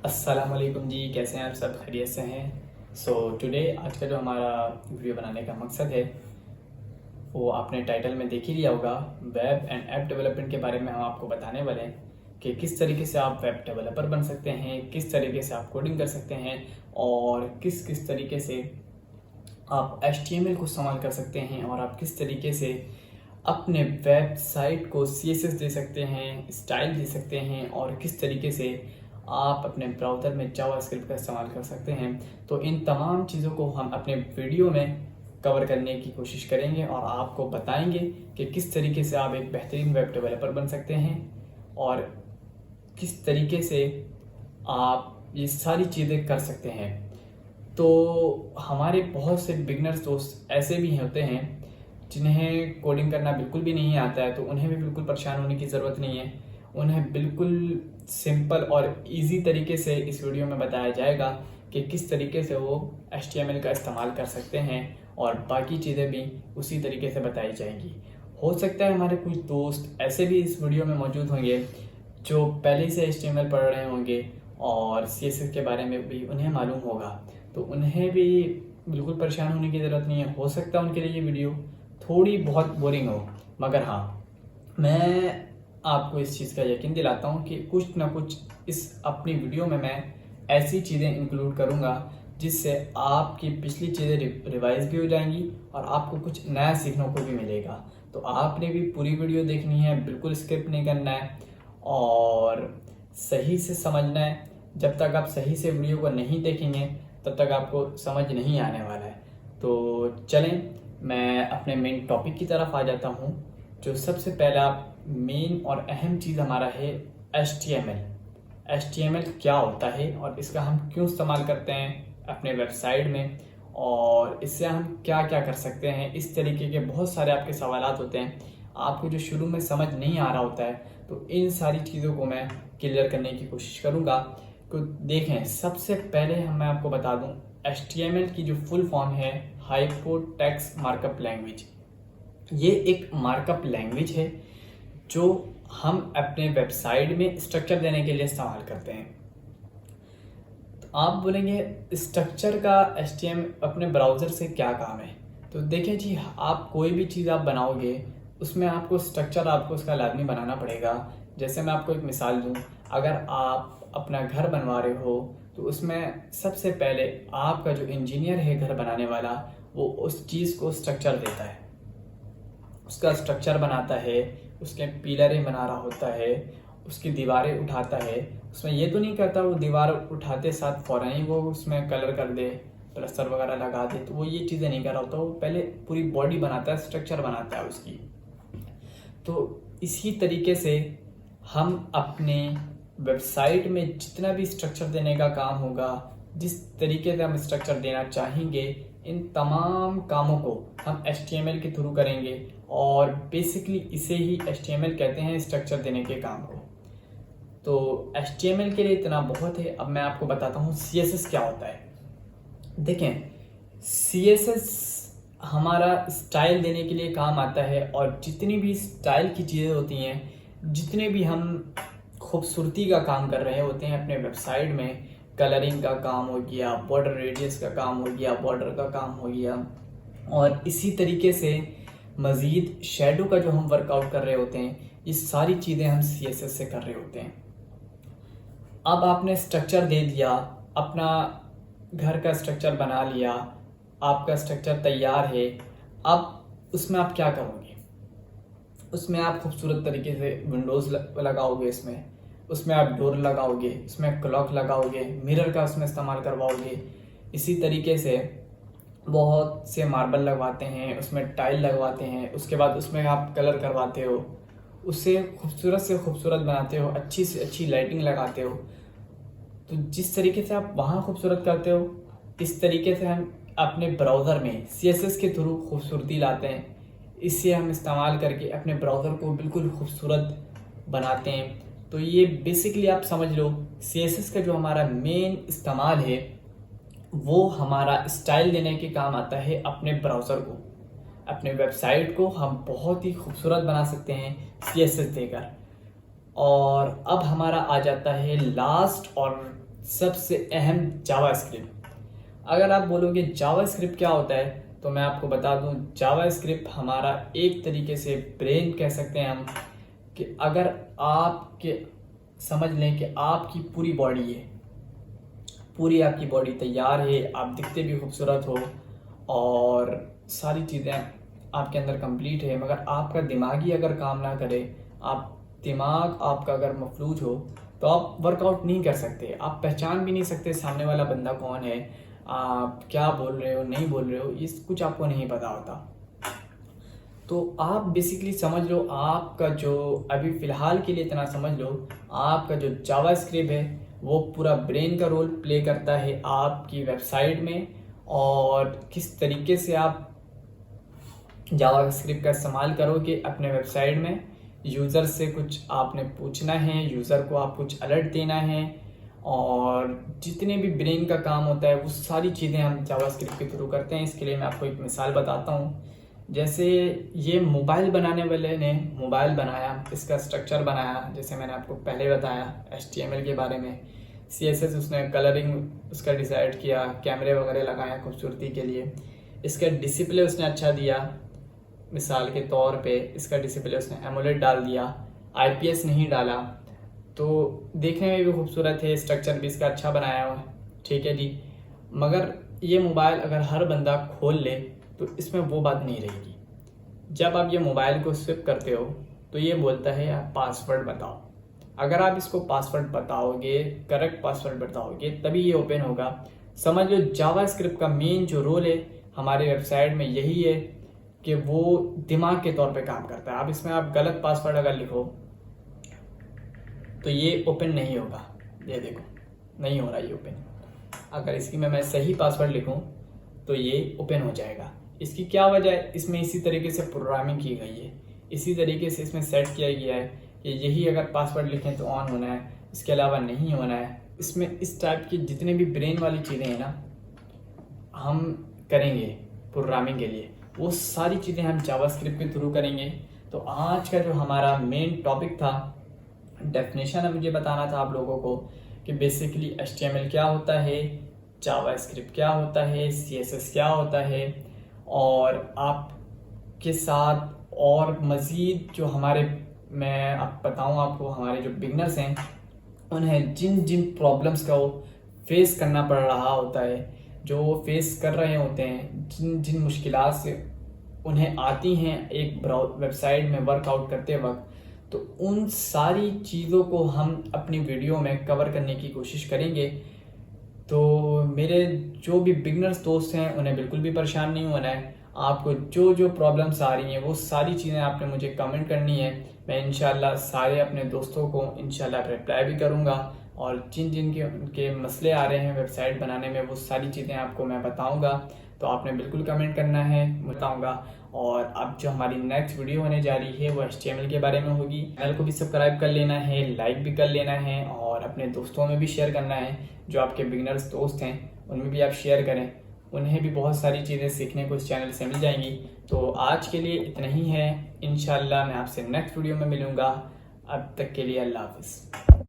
अस्सलाम वालेकुम जी, कैसे हैं आप? सब खैरियत से हैं? टुडे आज का जो हमारा वीडियो बनाने का मकसद है वो आपने टाइटल में देख ही लिया होगा। वेब एंड ऐप डेवलपमेंट के बारे में हम आपको बताने वाले हैं कि किस तरीके से आप वेब डेवलपर बन सकते हैं, किस तरीके से आप कोडिंग कर सकते हैं और किस किस तरीके से आप HTML को इस्तेमाल कर सकते हैं और आप किस तरीके से अपने वेबसाइट को CSS दे सकते हैं, स्टाइल दे सकते हैं और किस तरीके से आप अपने ब्राउज़र में जावास्क्रिप्ट का इस्तेमाल कर सकते हैं। तो इन तमाम चीज़ों को हम अपने वीडियो में कवर करने की कोशिश करेंगे और आपको बताएंगे कि किस तरीके से आप एक बेहतरीन वेब डेवलपर बन सकते हैं और किस तरीके से आप ये सारी चीज़ें कर सकते हैं। तो हमारे बहुत से बिगनर्स दोस्त ऐसे भी होते हैं जिन्हें कोडिंग करना बिल्कुल भी नहीं आता है, तो उन्हें भी बिल्कुल परेशान होने की ज़रूरत नहीं है। उन्हें बिल्कुल सिंपल और इजी तरीके से इस वीडियो में बताया जाएगा कि किस तरीके से वो HTML का इस्तेमाल कर सकते हैं और बाकी चीज़ें भी उसी तरीके से बताई जाएंगी। हो सकता है हमारे कुछ दोस्त ऐसे भी इस वीडियो में मौजूद होंगे जो पहले से HTML पढ़ रहे होंगे और CSS के बारे में भी उन्हें मालूम होगा, तो उन्हें भी बिल्कुल परेशान होने की ज़रूरत नहीं है। हो सकता है उनके लिए ये वीडियो थोड़ी बहुत बोरिंग हो, मगर हाँ, मैं आपको इस चीज़ का यकीन दिलाता हूँ कि कुछ ना कुछ इस अपनी वीडियो में मैं ऐसी चीज़ें इंक्लूड करूँगा जिससे आपकी पिछली चीज़ें रिवाइज भी हो जाएंगी और आपको कुछ नया सीखने को भी मिलेगा। तो आपने भी पूरी वीडियो देखनी है, बिल्कुल स्किप नहीं करना है और सही से समझना है। जब तक आप सही से वीडियो को नहीं देखेंगे तब तक आपको समझ नहीं आने वाला है। तो चलें, मैं अपने मेन टॉपिक की तरफ आ जाता हूँ। जो सबसे पहला मेन और अहम चीज़ हमारा है HTML। HTML क्या होता है और इसका हम क्यों इस्तेमाल करते हैं अपने वेबसाइट में और इससे हम क्या क्या कर सकते हैं। इस तरीके के बहुत सारे आपके सवालात होते हैं, आपको जो शुरू में समझ नहीं आ रहा होता है, तो इन सारी चीज़ों को मैं क्लियर करने की कोशिश करूँगा। तो देखें, सबसे पहले मैं आपको बता दूं, HTML की जो फुल फॉर्म है हाइपरटेक्स्ट मार्कअप लैंग्वेज। ये एक मार्कअप लैंग्वेज है जो हम अपने वेबसाइट में स्ट्रक्चर देने के लिए इस्तेमाल करते हैं। तो आप बोलेंगे स्ट्रक्चर का HTML अपने ब्राउज़र से क्या काम है? तो देखें जी, आप कोई भी चीज़ आप बनाओगे उसमें आपको स्ट्रक्चर आपको उसका लाजमी बनाना पड़ेगा। जैसे मैं आपको एक मिसाल दूं, अगर आप अपना घर बनवा रहे हो तो उसमें सबसे पहले आपका जो इंजीनियर है घर बनाने वाला, वो उस चीज़ को स्ट्रक्चर देता है, उसका स्ट्रक्चर बनाता है, उसके पिलरें बना रहा होता है, उसकी दीवारें उठाता है। उसमें ये तो नहीं करता वो दीवार उठाते साथ फ़ौरन ही वो उसमें कलर कर दे, प्लस्तर वगैरह लगा दे, तो वो ये चीज़ें नहीं कर रहा होता। वो पहले पूरी बॉडी बनाता है, स्ट्रक्चर बनाता है उसकी। तो इसी तरीके से हम अपने वेबसाइट में जितना भी स्ट्रक्चर देने का काम होगा, जिस तरीके से हम स्ट्रक्चर देना चाहेंगे, इन तमाम कामों को हम HTML के थ्रू करेंगे और बेसिकली इसे ही HTML कहते हैं, स्ट्रक्चर देने के काम को। तो HTML के लिए इतना बहुत है। अब मैं आपको बताता हूँ CSS क्या होता है। देखें, CSS हमारा स्टाइल देने के लिए काम आता है और जितनी भी स्टाइल की चीज़ें होती हैं, जितने भी हम खूबसूरती का काम कर रहे होते हैं अपने वेबसाइट में, कलरिंग का काम हो गया, बॉर्डर रेडियस का काम हो गया, बॉर्डर का काम हो गया, और इसी तरीके से मज़ीद शेडो का जो हम वर्कआउट कर रहे होते हैं, ये सारी चीज़ें हम CSS से कर रहे होते हैं। अब आपने स्ट्रक्चर दे दिया, अपना घर का स्ट्रक्चर बना लिया, आपका स्ट्रक्चर तैयार है। अब उसमें आप क्या करोगे? उसमें आप खूबसूरत तरीके से विंडोज़ लगाओगे, उसमें आप डोर लगाओगे, उसमें क्लॉक लगाओगे, मिरर का उसमें इस्तेमाल करवाओगे। इसी तरीके से बहुत से मार्बल लगवाते हैं, उसमें टाइल लगवाते हैं, उसके बाद उसमें आप कलर करवाते हो, उससे खूबसूरत से खूबसूरत बनाते हो, अच्छी से अच्छी लाइटिंग लगाते हो। तो जिस तरीके से आप वहाँ खूबसूरत करते हो, इस तरीके से हम अपने ब्राउज़र में CSS के थ्रू खूबसूरती लाते हैं। इससे हम इस्तेमाल करके अपने ब्राउज़र को बिल्कुल खूबसूरत बनाते हैं। तो ये बेसिकली आप समझ लो, CSS का जो हमारा मेन इस्तेमाल है वो हमारा स्टाइल देने के काम आता है अपने ब्राउज़र को। अपने वेबसाइट को हम बहुत ही खूबसूरत बना सकते हैं CSS देकर। और अब हमारा आ जाता है लास्ट और सबसे अहम जावास्क्रिप्ट। अगर आप बोलोगे जावास्क्रिप्ट क्या होता है, तो मैं आपको बता दूं, जावास्क्रिप्ट हमारा एक तरीके से ब्रेन कह सकते हैं हम, कि अगर आपके समझ लें कि आपकी पूरी बॉडी है, पूरी आपकी बॉडी तैयार है, आप दिखते भी खूबसूरत हो और सारी चीज़ें आपके अंदर कंप्लीट है, मगर आपका दिमाग ही अगर काम ना करे, दिमाग आपका अगर मफलूज हो, तो आप वर्कआउट नहीं कर सकते, आप पहचान भी नहीं सकते सामने वाला बंदा कौन है, आप क्या बोल रहे हो नहीं बोल रहे हो, इस कुछ आपको नहीं पता होता। तो आप बेसिकली समझ लो, आपका जो अभी फ़िलहाल के लिए इतना समझ लो, आपका जो जावास्क्रिप्ट है वो पूरा ब्रेन का रोल प्ले करता है आपकी वेबसाइट में। और किस तरीके से आप जावास्क्रिप्ट का इस्तेमाल करोगे अपने वेबसाइट में, यूज़र से कुछ आपने पूछना है, यूज़र को आप कुछ अलर्ट देना है, और जितने भी ब्रेन का काम होता है वो सारी चीज़ें हम जावास्क्रिप्ट के थ्रू करते हैं। इसके लिए मैं आपको एक मिसाल बताता हूँ। जैसे ये मोबाइल बनाने वाले ने मोबाइल बनाया, इसका स्ट्रक्चर बनाया, जैसे मैंने आपको पहले बताया HTML के बारे में, CSS उसने कलरिंग उसका डिसाइड किया, कैमरे वगैरह लगाया खूबसूरती के लिए, इसका डिस्प्ले उसने अच्छा दिया, मिसाल के तौर पे इसका डिस्प्ले उसने एमोलेड डाल दिया, IPS नहीं डाला, तो देखने में भी खूबसूरत है, स्ट्रक्चर भी इसका अच्छा बनाया हुआ है, ठीक है जी। मगर ये मोबाइल अगर हर बंदा खोल ले तो इसमें वो बात नहीं रहेगी। जब आप ये मोबाइल को स्विप करते हो तो ये बोलता है आप पासवर्ड बताओ। अगर आप इसको पासवर्ड बताओगे, करेक्ट पासवर्ड बताओगे, तभी ये ओपन होगा। समझ लो जावास्क्रिप्ट का मेन जो रोल है हमारे वेबसाइट में यही है कि वो दिमाग के तौर पे काम करता है। अब इसमें आप गलत पासवर्ड अगर लिखो तो ये ओपन नहीं होगा, ये देखो नहीं हो रहा ये ओपन। अगर इसकी मैं सही पासवर्ड लिखूं तो ये ओपन हो जाएगा। इसकी क्या वजह है? इसमें इसी तरीके से प्रोग्रामिंग की गई है, इसी तरीके से इसमें सेट किया गया है कि यही अगर पासवर्ड लिखें तो ऑन होना है, इसके अलावा नहीं होना है। इसमें इस टाइप की जितने भी ब्रेन वाली चीज़ें हैं ना, हम करेंगे प्रोग्रामिंग के लिए, वो सारी चीज़ें हम जावास्क्रिप्ट के थ्रू करेंगे। तो आज का जो हमारा मेन टॉपिक था, डेफिनेशन मुझे बताना था आप लोगों को कि बेसिकली HTML क्या होता है, जावास्क्रिप्ट क्या होता है, CSS क्या होता है, और आपके साथ और मज़ीद जो हमारे, मैं आप बताऊं आपको, हमारे जो बिगनर्स हैं उन्हें जिन जिन प्रॉब्लम्स का वो फेस करना पड़ रहा होता है, जो वो फेस कर रहे होते हैं, जिन जिन मुश्किलात से उन्हें आती हैं एक वेबसाइट में वर्कआउट करते वक्त, तो उन सारी चीज़ों को हम अपनी वीडियो में कवर करने की कोशिश करेंगे। तो मेरे जो भी बिगनर्स दोस्त हैं उन्हें बिल्कुल भी परेशान नहीं होना है। आपको जो जो प्रॉब्लम्स आ रही हैं वो सारी चीज़ें आपने मुझे कमेंट करनी है, मैं इंशाल्लाह सारे अपने दोस्तों को इंशाल्लाह रिप्लाई भी करूँगा, और जिन जिन के उनके मसले आ रहे हैं वेबसाइट बनाने में वो सारी चीज़ें आपको मैं बताऊँगा। तो आपने बिल्कुल कमेंट करना है, बताऊँगा। और अब जो हमारी नेक्स्ट वीडियो होने जा रही है वो HTML के बारे में होगी। चैनल को भी सब्सक्राइब कर लेना है, लाइक भी कर लेना है, और अपने दोस्तों में भी शेयर करना है। जो आपके बिगनर्स दोस्त हैं उनमें भी आप शेयर करें, उन्हें भी बहुत सारी चीज़ें सीखने को इस चैनल से मिल जाएंगी। तो आज के लिए इतना ही है, इंशाल्लाह मैं आपसे नेक्स्ट वीडियो में मिलूँगा। अब तक के लिए अल्लाह हाफ़िज़।